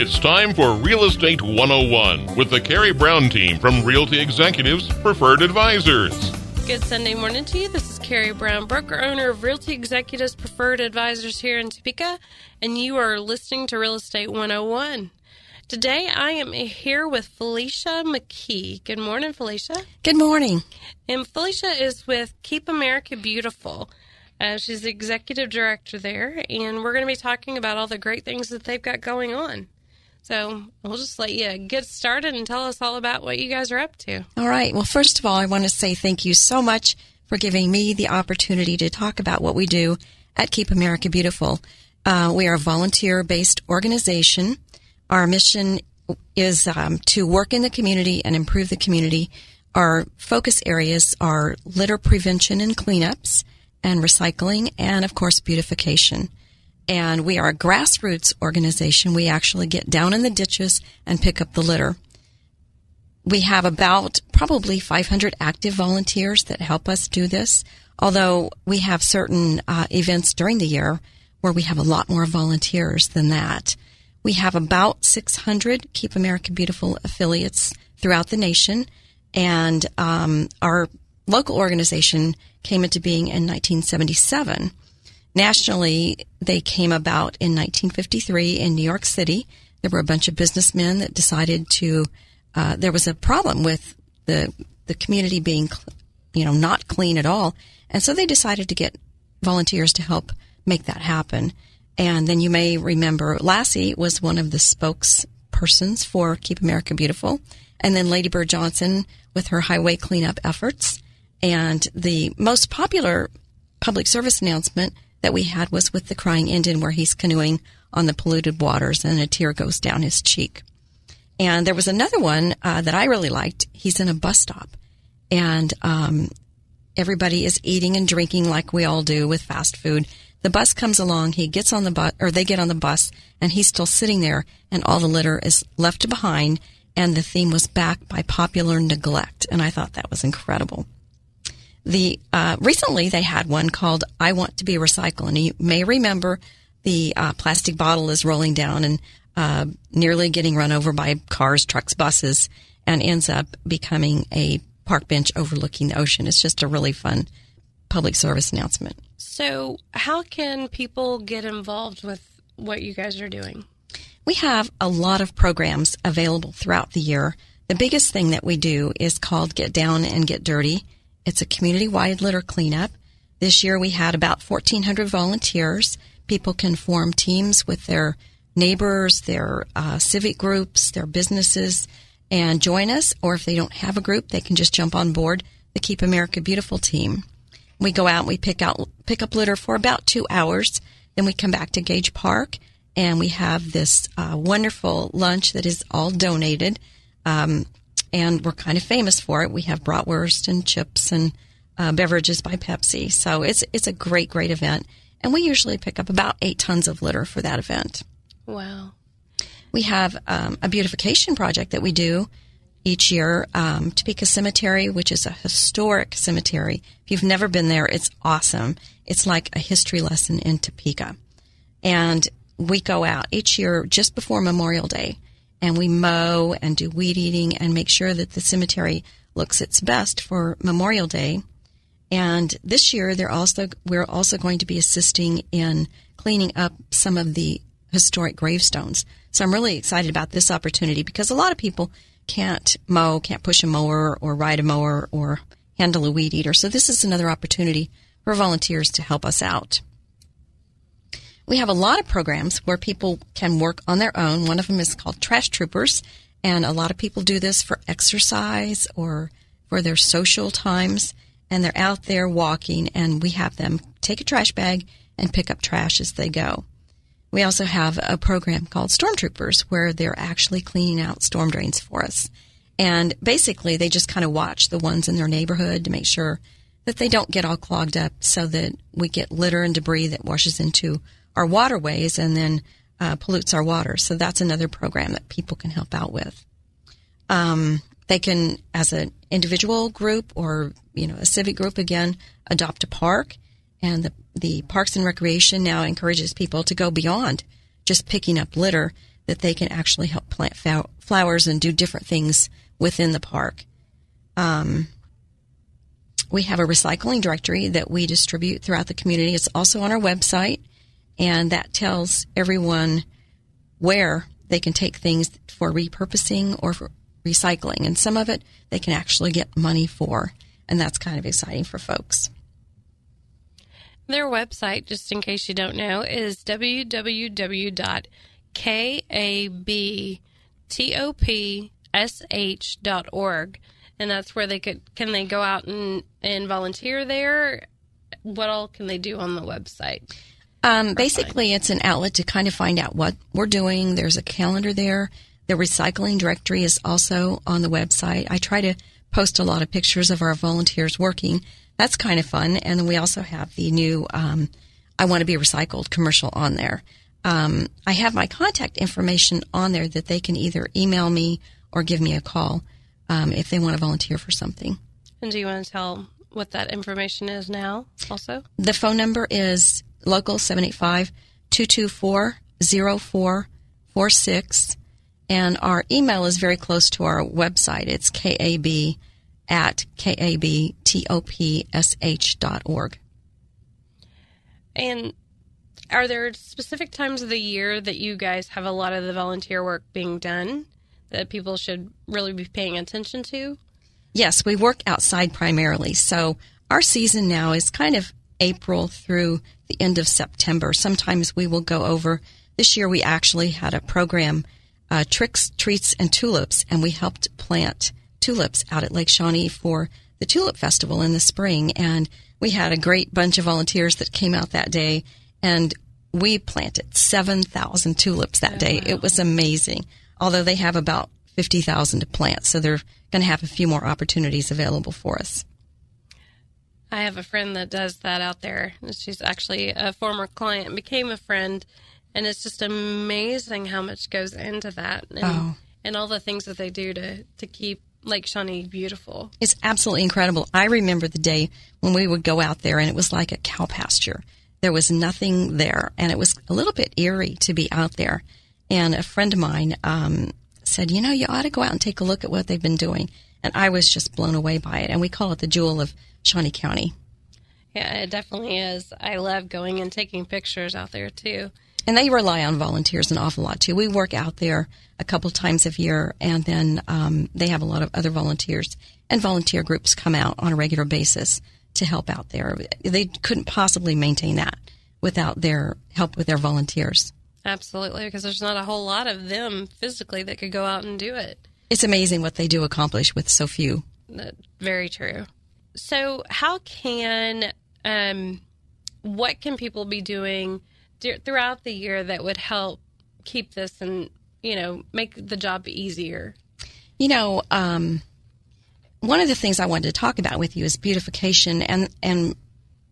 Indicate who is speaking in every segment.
Speaker 1: It's time for Real Estate 101 with the Karey Brown team from Realty Executives Preferred Advisors.
Speaker 2: Good Sunday morning to you. This is Karey Brown, broker-owner of Realty Executives Preferred Advisors here in Topeka, and you are listening to Real Estate 101. Today, I am here with Philicia McKee. Good morning, Philicia.
Speaker 3: Good morning.
Speaker 2: And Philicia is with Keep America Beautiful. She's the executive director there, and we're going to be talking about all the great things that they've got going on. So we'll just let you get started and tell us all about what you guys are up to.
Speaker 3: All right. Well, first of all, I want to say thank you so much for giving me the opportunity to talk about what we do at Keep America Beautiful. We are a volunteer-based organization. Our mission is to work in the community and improve the community. Our focus areas are litter prevention and cleanups and recycling and, of course, beautification. And we are a grassroots organization. We actually get down in the ditches and pick up the litter. We have about probably 500 active volunteers that help us do this, although we have certain events during the year where we have a lot more volunteers than that. We have about 600 Keep America Beautiful affiliates throughout the nation, and our local organization came into being in 1977. Nationally, they came about in 1953 in New York City. There were a bunch of businessmen that decided to, there was a problem with the community being, not clean at all. And so they decided to get volunteers to help make that happen. And then you may remember Lassie was one of the spokespersons for Keep America Beautiful. And then Lady Bird Johnson with her highway cleanup efforts. And the most popular public service announcement that we had was with the Crying Indian, where he's canoeing on the polluted waters and a tear goes down his cheek. And there was another one that I really liked. He's in a bus stop, and everybody is eating and drinking like we all do with fast food. The bus comes along, he gets on the bus, or they get on the bus, and he's still sitting there, and all the litter is left behind, and the theme was backed by popular neglect, and I thought that was incredible. Recently they had one called I Want to Be Recycled, and you may remember the plastic bottle is rolling down and nearly getting run over by cars, trucks, buses, and ends up becoming a park bench overlooking the ocean. It's just a really fun public service announcement.
Speaker 2: So how can people get involved with what you guys are doing?
Speaker 3: We have a lot of programs available throughout the year. The biggest thing that we do is called Get Down and Get Dirty. It's a community-wide litter cleanup. This year we had about 1,400 volunteers. People can form teams with their neighbors, their civic groups, their businesses, and join us. Or if they don't have a group, they can just jump on board the Keep America Beautiful team. We go out and we pick up litter for about 2 hours. Then we come back to Gage Park, and we have this wonderful lunch that is all donated. And we're kind of famous for it. We have bratwurst and chips and beverages by Pepsi. So it's a great, great event. And we usually pick up about 8 tons of litter for that event.
Speaker 2: Wow.
Speaker 3: We have a beautification project that we do each year. Topeka Cemetery, which is a historic cemetery. If you've never been there, it's awesome. It's like a history lesson in Topeka. And we go out each year just before Memorial Day, and we mow and do weed eating and make sure that the cemetery looks its best for Memorial Day. And this year, we're also going to be assisting in cleaning up some of the historic gravestones. So I'm really excited about this opportunity because a lot of people can't push a mower or ride a mower or handle a weed eater. So this is another opportunity for volunteers to help us out. We have a lot of programs where people can work on their own. One of them is called Trash Troopers, and a lot of people do this for exercise or for their social times, and they're out there walking, and we have them take a trash bag and pick up trash as they go. We also have a program called Stormtroopers where they're actually cleaning out storm drains for us. And basically, they just kind of watch the ones in their neighborhood to make sure that they don't get all clogged up so that we get litter and debris that washes into our waterways and then pollutes our water. So that's another program that people can help out with. They can, as an individual group or, a civic group, again, adopt a park. And the Parks and Recreation now encourages people to go beyond just picking up litter. that they can actually help plant flowers and do different things within the park. We have a recycling directory that we distribute throughout the community. It's also on our website, and that tells everyone where they can take things for repurposing or for recycling. And some of it they can actually get money for, and that's kind of exciting for folks.
Speaker 2: Their website, just in case you don't know, is www.kabtopsh.org. And that's where can they go out and volunteer there? What all can they do on the website? Basically, it's an outlet to kind of find out what we're doing. There's a calendar there. The recycling directory is also on the website. I try to post a lot of pictures of our volunteers working. That's kind of fun. And then we also have the new I Want to Be Recycled commercial on there. I have my contact information on there that they can either email me or give me a call if they want to volunteer for something. And do you want to tell what that information is now also?
Speaker 3: The phone number is local 785-224-0446. And our email is very close to our website. It's kabtopsh.org.
Speaker 2: And are there specific times of the year that you guys have a lot of the volunteer work being done that people should really be paying attention to?
Speaker 3: Yes, we work outside primarily. So our season now is kind of April through the end of September. Sometimes we will go over. This year we actually had a program, Tricks, Treats, and Tulips, and we helped plant tulips out at Lake Shawnee for the Tulip Festival in the spring. And we had a great bunch of volunteers that came out that day, and we planted 7,000 tulips that day. Wow. It was amazing. Although they have about 50,000 to plant, so they're going to have a few more opportunities available for us.
Speaker 2: I have a friend that does that out there. She's actually a former client, became a friend, and it's just amazing how much goes into that and all the things that they do to keep Lake Shawnee beautiful.
Speaker 3: It's absolutely incredible. I remember the day when we would go out there, and it was like a cow pasture. There was nothing there, and it was a little bit eerie to be out there. And a friend of mine said, you ought to go out and take a look at what they've been doing. And I was just blown away by it. And we call it the jewel of Shawnee County.
Speaker 2: Yeah, it definitely is. I love going and taking pictures out there, too.
Speaker 3: And they rely on volunteers an awful lot, too. We work out there a couple times a year, and then they have a lot of other volunteers. And volunteer groups come out on a regular basis to help out there. They couldn't possibly maintain that without their help with their volunteers.
Speaker 2: Absolutely, because there's not a whole lot of them physically that could go out and do it.
Speaker 3: It's amazing what they do accomplish with so few.
Speaker 2: Very true. So how what can people be doing throughout the year that would help keep this and, make the job easier?
Speaker 3: One of the things I wanted to talk about with you is beautification. And of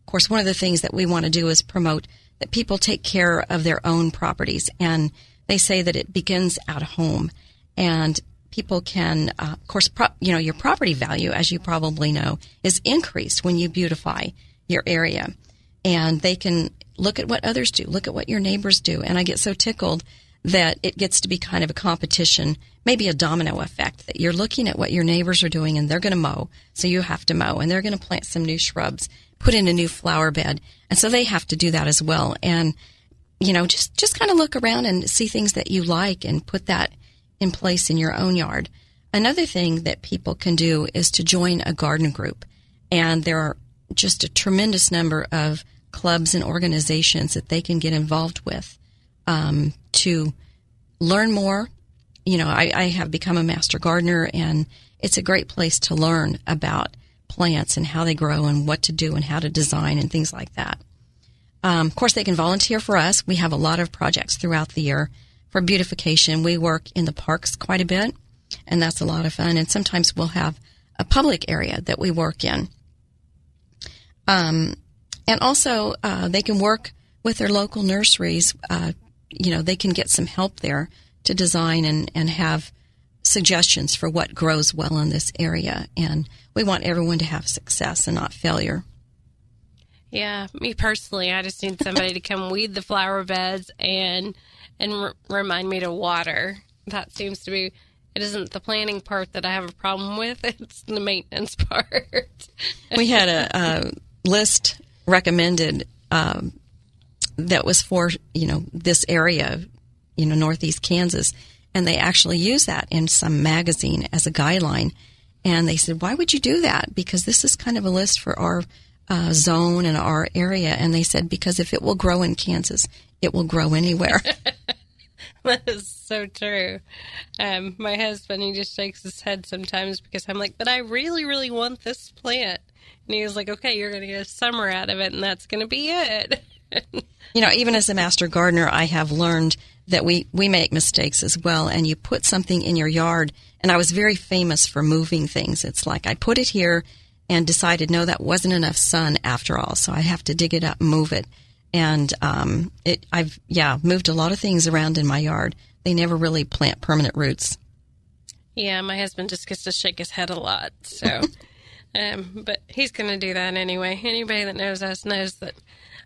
Speaker 3: course, one of the things that we want to do is promote that people take care of their own properties. And they say that it begins at home. And people can, of course, your property value, as you probably know, is increased when you beautify your area. And they can look at what others do, look at what your neighbors do. And I get so tickled that it gets to be kind of a competition, maybe a domino effect, that you're looking at what your neighbors are doing and they're going to mow, so you have to mow. And they're going to plant some new shrubs, put in a new flower bed. And so they have to do that as well. And, just kind of look around and see things that you like and put that in place in your own yard. Another thing that people can do is to join a garden group. And there are just a tremendous number of clubs and organizations that they can get involved with to learn more. I have become a master gardener, and it's a great place to learn about plants and how they grow and what to do and how to design and things like that. Of course, they can volunteer for us. We have a lot of projects throughout the year for beautification. We work in the parks quite a bit, and that's a lot of fun. And sometimes we'll have a public area that we work in. And also, they can work with their local nurseries. They can get some help there to design and have suggestions for what grows well in this area. And we want everyone to have success and not failure. Yeah,
Speaker 2: me personally, I just need somebody to come weed the flower beds and and remind me to water. That seems to be, it isn't the planning part that I have a problem with, it's the maintenance part.
Speaker 3: We had a list recommended that was for, this area, northeast Kansas, and they actually use that in some magazine as a guideline. And they said, why would you do that? Because this is kind of a list for our zone and our area. And they said, because if it will grow in Kansas, it will grow anywhere.
Speaker 2: That is so true. My husband, he just shakes his head sometimes because I'm like, but I really, really want this plant. And he was like, okay, you're going to get a summer out of it, and that's going to be it.
Speaker 3: Even as a master gardener, I have learned that we make mistakes as well, and you put something in your yard, and I was very famous for moving things. It's like I put it here and decided, no, that wasn't enough sun after all, so I have to dig it up and move it. And I've moved a lot of things around in my yard. They never really plant permanent roots.
Speaker 2: Yeah, my husband just gets to shake his head a lot, so... but he's going to do that anyway. Anybody that knows us knows that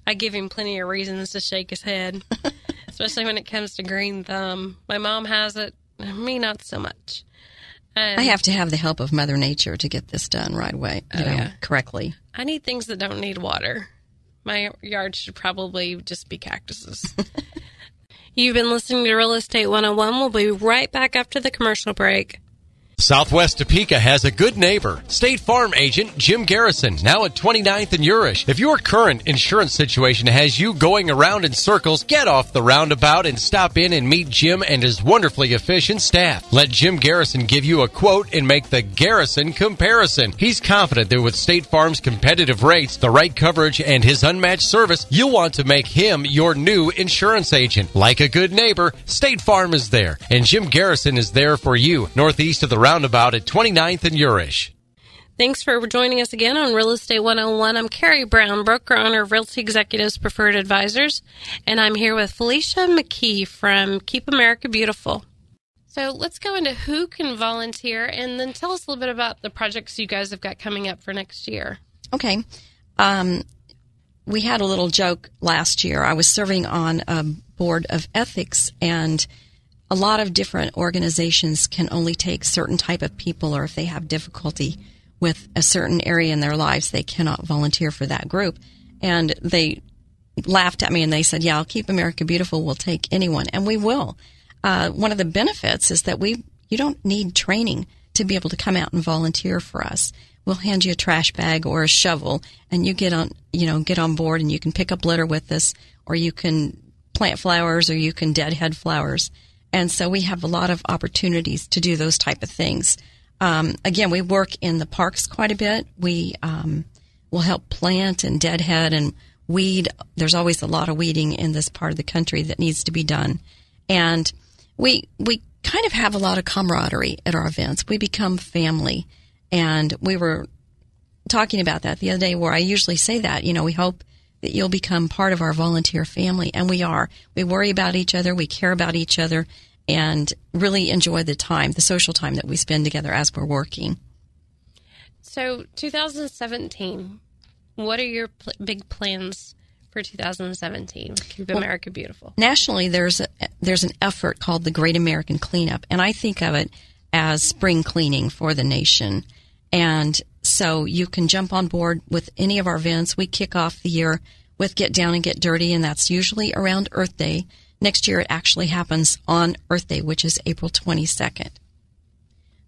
Speaker 2: I give him plenty of reasons to shake his head, especially when it comes to green thumb. My mom has it, me not so much. I
Speaker 3: have to have the help of Mother Nature to get this done right away, correctly.
Speaker 2: I need things that don't need water. My yard should probably just be cactuses. You've been listening to Real Estate 101. We'll be right back after the commercial break.
Speaker 4: Southwest Topeka has a good neighbor. State Farm agent Jim Garrison, now at 29th and Urish. If your current insurance situation has you going around in circles, get off the roundabout and stop in and meet Jim and his wonderfully efficient staff. Let Jim Garrison give you a quote and make the Garrison comparison. He's confident that with State Farm's competitive rates, the right coverage, and his unmatched service, you'll want to make him your new insurance agent. Like a good neighbor, State Farm is there, and Jim Garrison is there for you, northeast of the roundabout at 29th and Urish.
Speaker 2: Thanks for joining us again on Real Estate 101. I'm Karey Brown, broker owner of Realty Executives Preferred Advisors, and I'm here with Philicia McKee from Keep America Beautiful. So let's go into who can volunteer, and then tell us a little bit about the projects you guys have got coming up for next year.
Speaker 3: Okay. We had a little joke last year. I was serving on a board of ethics, and a lot of different organizations can only take certain type of people, or if they have difficulty with a certain area in their lives, they cannot volunteer for that group. And they laughed at me and they said, yeah, I'll Keep America Beautiful. We'll take anyone. And we will. One of the benefits is that you don't need training to be able to come out and volunteer for us. We'll hand you a trash bag or a shovel, and you get on board, and you can pick up litter with us, or you can plant flowers, or you can deadhead flowers. And so we have a lot of opportunities to do those type of things. Again, we work in the parks quite a bit. We will help plant and deadhead and weed. There's always a lot of weeding in this part of the country that needs to be done. And we kind of have a lot of camaraderie at our events. We become family. And we were talking about that the other day, where I usually say that, we hope that you'll become part of our volunteer family. And we are. We worry about each other. We care about each other, and really enjoy the social time that we spend together as we're working. So
Speaker 2: 2017, what are your big plans for 2017? Keep America Beautiful.
Speaker 3: Nationally, there's an effort called the Great American Cleanup, and I think of it as spring cleaning for the nation. And so you can jump on board with any of our events. We kick off the year with Get Down and Get Dirty, and that's usually around Earth Day. Next year, it actually happens on Earth Day, which is April 22nd.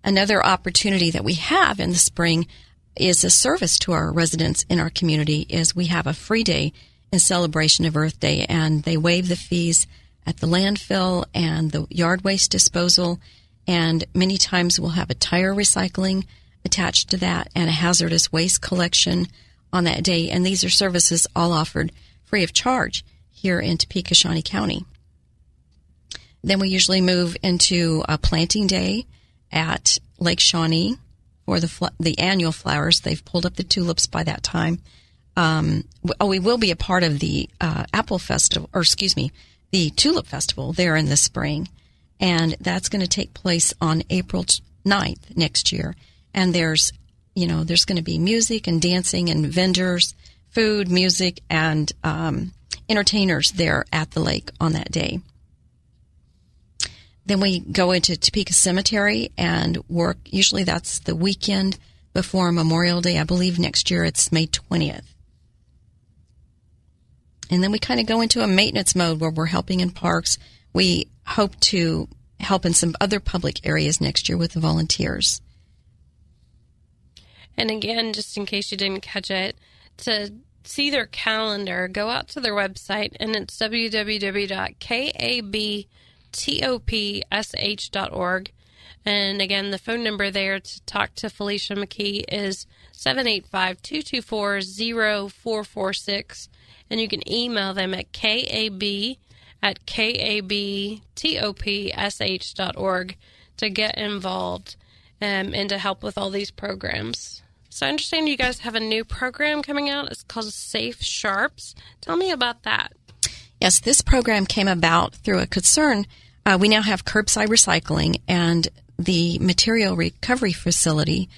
Speaker 3: Another opportunity that we have in the spring is a service to our residents in our community. Is we have a free day in celebration of Earth Day, and they waive the fees at the landfill and the yard waste disposal, and many times we'll have a tire recycling attached to that and a hazardous waste collection on that day. And these are services all offered free of charge here in Topeka, Shawnee County. Then we usually move into a planting day at Lake Shawnee for the annual flowers. They've pulled up the tulips by that time. We will be a part of the the Tulip Festival there in the spring. And that's going to take place on April 9th next year. And there's going to be music and dancing and vendors, food, music, and entertainers there at the lake on that day. Then we go into Topeka Cemetery and work. Usually that's the weekend before Memorial Day. I believe next year it's May 20th. And then we kind of go into a maintenance mode where we're helping in parks. We hope to help in some other public areas next year with the volunteers.
Speaker 2: And again, just in case you didn't catch it, to see their calendar, go out to their website, and it's www.kabtopsh.org. And again, the phone number there to talk to Philicia McKee is 785-224-0446. And you can email them at kabtopsh.org to get involved and to help with all these programs. So I understand you guys have a new program coming out. It's called Safe Sharps. Tell me about that.
Speaker 3: Yes, this program came about through a concern. We now have curbside recycling, and the material recovery facility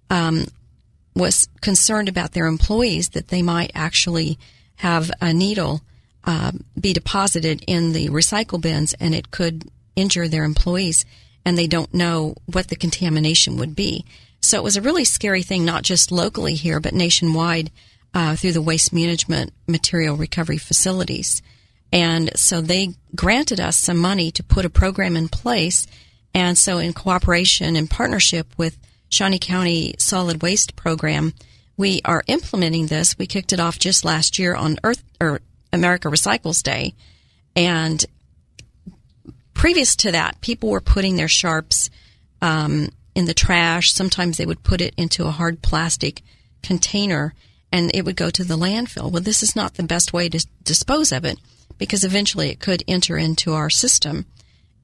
Speaker 3: was concerned about their employees, that they might actually have a needle be deposited in the recycle bins, and it could injure their employees, and they don't know what the contamination would be. So it was a really scary thing, not just locally here, but nationwide through the waste management material recovery facilities. And so they granted us some money to put a program in place. And so in cooperation and partnership with Shawnee County Solid Waste Program, we are implementing this. We kicked it off just last year on America Recycles Day. And previous to that, people were putting their sharps in the trash. Sometimes they would put it into a hard plastic container and it would go to the landfill. Well, this is not the best way to dispose of it, because eventually it could enter into our system.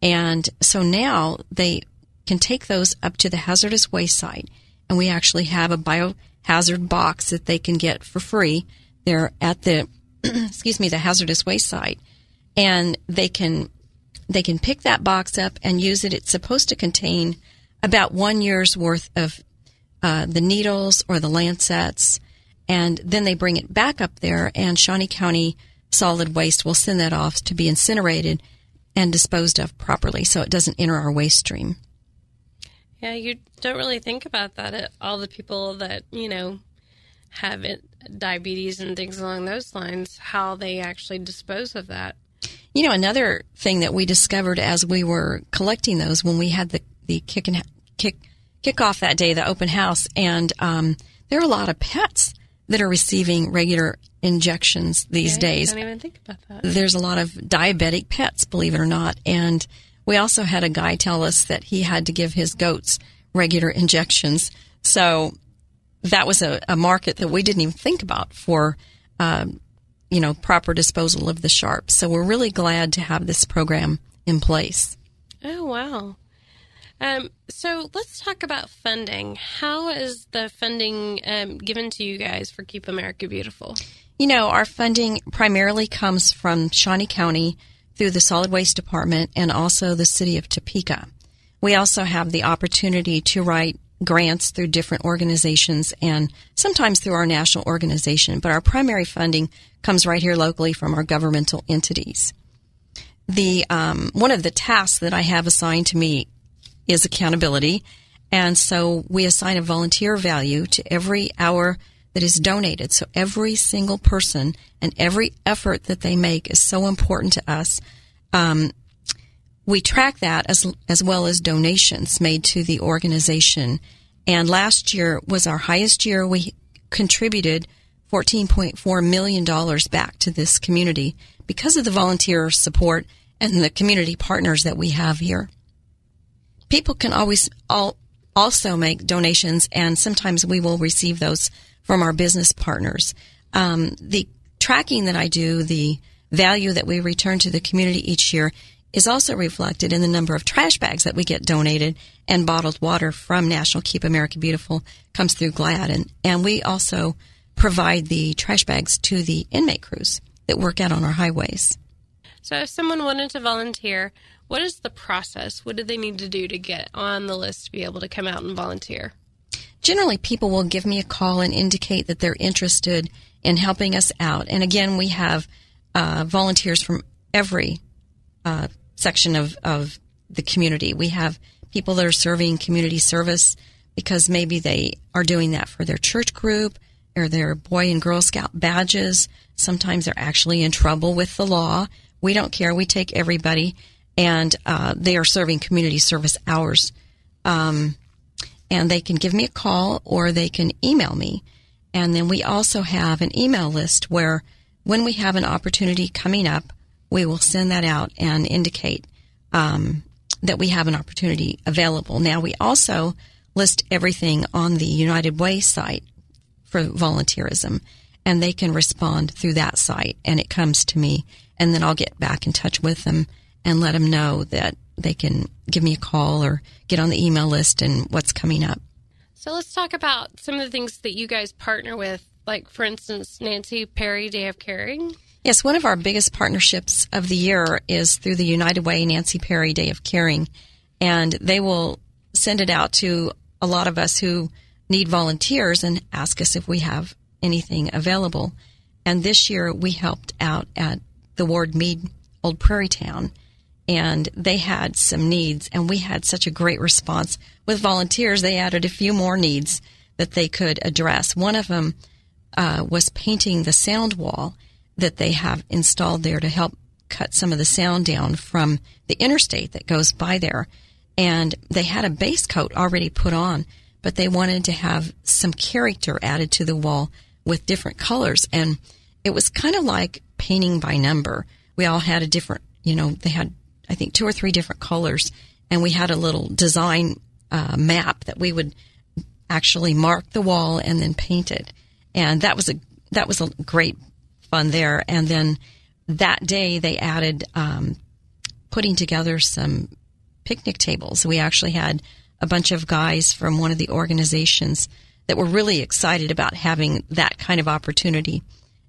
Speaker 3: And so now they can take those up to the hazardous waste site, and we actually have a biohazard box that they can get for free there at the the hazardous waste site. And they can pick that box up and use it. It's supposed to contain about 1 year's worth of the needles or the lancets, and then they bring it back up there, and Shawnee County Solid Waste will send that off to be incinerated and disposed of properly, so it doesn't enter our waste stream.
Speaker 2: Yeah, you don't really think about that. All the people that, have diabetes and things along those lines, how they actually dispose of that.
Speaker 3: Another thing that we discovered as we were collecting those, when we had the kick off that day, the open house, and there are a lot of pets that are receiving regular injections these days.
Speaker 2: I don't even think about that.
Speaker 3: There's a lot of diabetic pets, believe it or not. And we also had a guy tell us that he had to give his goats regular injections. So that was a market that we didn't even think about for, proper disposal of the sharps. So we're really glad to have this program in place.
Speaker 2: Oh, wow. So let's talk about funding. How is the funding given to you guys for Keep America Beautiful?
Speaker 3: Our funding primarily comes from Shawnee County through the Solid Waste Department and also the city of Topeka. We also have the opportunity to write grants through different organizations and sometimes through our national organization, but our primary funding comes right here locally from our governmental entities. The one of the tasks that I have assigned to me is accountability, and so we assign a volunteer value to every hour that is donated. So every single person and every effort that they make is so important to us. We track that as well as donations made to the organization. And last year was our highest year. We contributed $14.4 million back to this community because of the volunteer support and the community partners that we have here. People can always also make donations, and sometimes we will receive those from our business partners. The tracking that I do, the value that we return to the community each year, is also reflected in the number of trash bags that we get donated, and bottled water from National Keep America Beautiful comes through GLAD. And we also provide the trash bags to the inmate crews that work out on our highways.
Speaker 2: So if someone wanted to volunteer, what is the process? What do they need to do to get on the list to be able to come out and volunteer?
Speaker 3: Generally, people will give me a call and indicate that they're interested in helping us out. And again, we have volunteers from every section of the community. We have people that are serving community service because maybe they are doing that for their church group or their Boy and Girl Scout badges. Sometimes they're actually in trouble with the law. We don't care. We take everybody, and they are serving community service hours. And they can give me a call or they can email me. And then we also have an email list where when we have an opportunity coming up, we will send that out and indicate that we have an opportunity available. Now, we also list everything on the United Way site for volunteerism, and they can respond through that site, and it comes to me, and then I'll get back in touch with them and let them know that they can give me a call or get on the email list and what's coming up.
Speaker 2: So let's talk about some of the things that you guys partner with, like, for instance, Nancy Perry Day of Caring.
Speaker 3: Yes, one of our biggest partnerships of the year is through the United Way Nancy Perry Day of Caring, and they will send it out to a lot of us who need volunteers and ask us if we have anything available. And this year we helped out at the Ward Mead Old Prairie Town, and they had some needs, and we had such a great response. With volunteers, they added a few more needs that they could address. One of them was painting the sound wall that they have installed there to help cut some of the sound down from the interstate that goes by there. And they had a base coat already put on, but they wanted to have some character added to the wall with different colors. And it was kind of like painting by number. We all had a different, they had, I think, 2 or 3 different colors. And we had a little design map that we would actually mark the wall and then paint it. And that was a great fun there. And then that day they added putting together some picnic tables. We actually had a bunch of guys from one of the organizations that were really excited about having that kind of opportunity.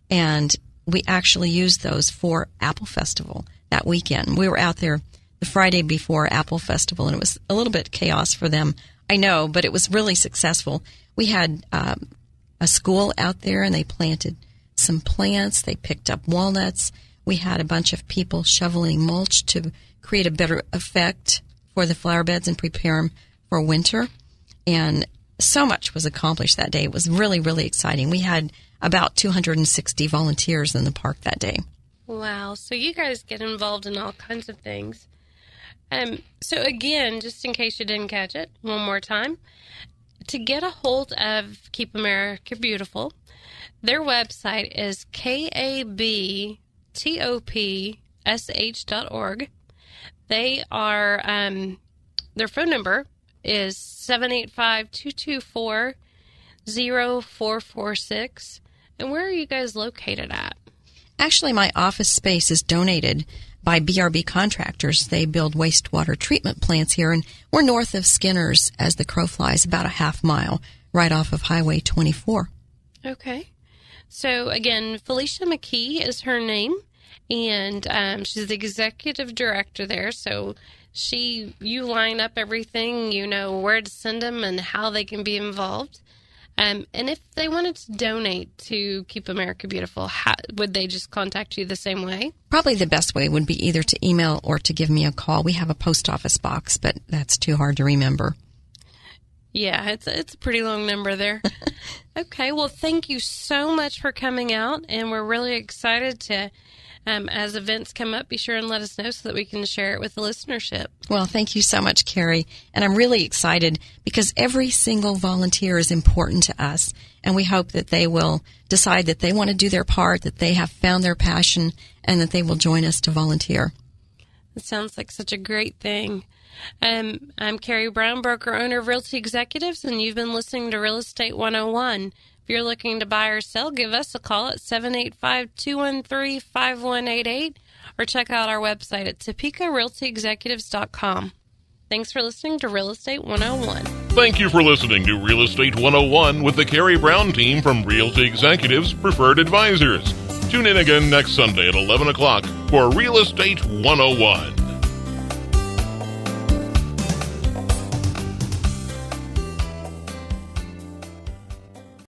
Speaker 3: And we actually used those for Apple Festival that weekend. We were out there the Friday before Apple Festival, and it was a little bit chaos for them, I know, but it was really successful. We had a school out there, and they planted some plants. They picked up walnuts. We had a bunch of people shoveling mulch to create a better effect for the flower beds and prepare them for winter. And so much was accomplished that day. It was really, really exciting. We had about 260 volunteers in the park that day.
Speaker 2: Wow. So you guys get involved in all kinds of things. So again, just in case you didn't catch it, one more time, to get a hold of Keep America Beautiful, their website is kabtopsh.org. They are, their phone number is 785-224-0446. And where are you guys located at?
Speaker 3: Actually, my office space is donated by BRB Contractors. They build wastewater treatment plants here, and we're north of Skinner's as the crow flies, about a half mile, right off of Highway 24.
Speaker 2: Okay. So, again, Philicia McKee is her name, and she's the executive director there. So you line up everything, you know where to send them and how they can be involved. And if they wanted to donate to Keep America Beautiful, would they just contact you the same way?
Speaker 3: Probably the best way would be either to email or to give me a call. We have a post office box, but that's too hard to remember.
Speaker 2: Yeah, it's a pretty long number there. Okay, well, thank you so much for coming out, and we're really excited to, as events come up, be sure and let us know so that we can share it with the listenership.
Speaker 3: Well, thank you so much, Karey, and I'm really excited because every single volunteer is important to us, and we hope that they will decide that they want to do their part, that they have found their passion, and that they will join us to volunteer.
Speaker 2: It sounds like such a great thing. I'm Karey Brown, broker-owner of Realty Executives, and you've been listening to Real Estate 101. If you're looking to buy or sell, give us a call at 785-213-5188 or check out our website at TopekaRealtyExecutives.com. Thanks for listening to Real Estate 101.
Speaker 1: Thank you for listening to Real Estate 101 with the Karey Brown team from Realty Executives Preferred Advisors. Tune in again next Sunday at 11 o'clock for Real Estate 101.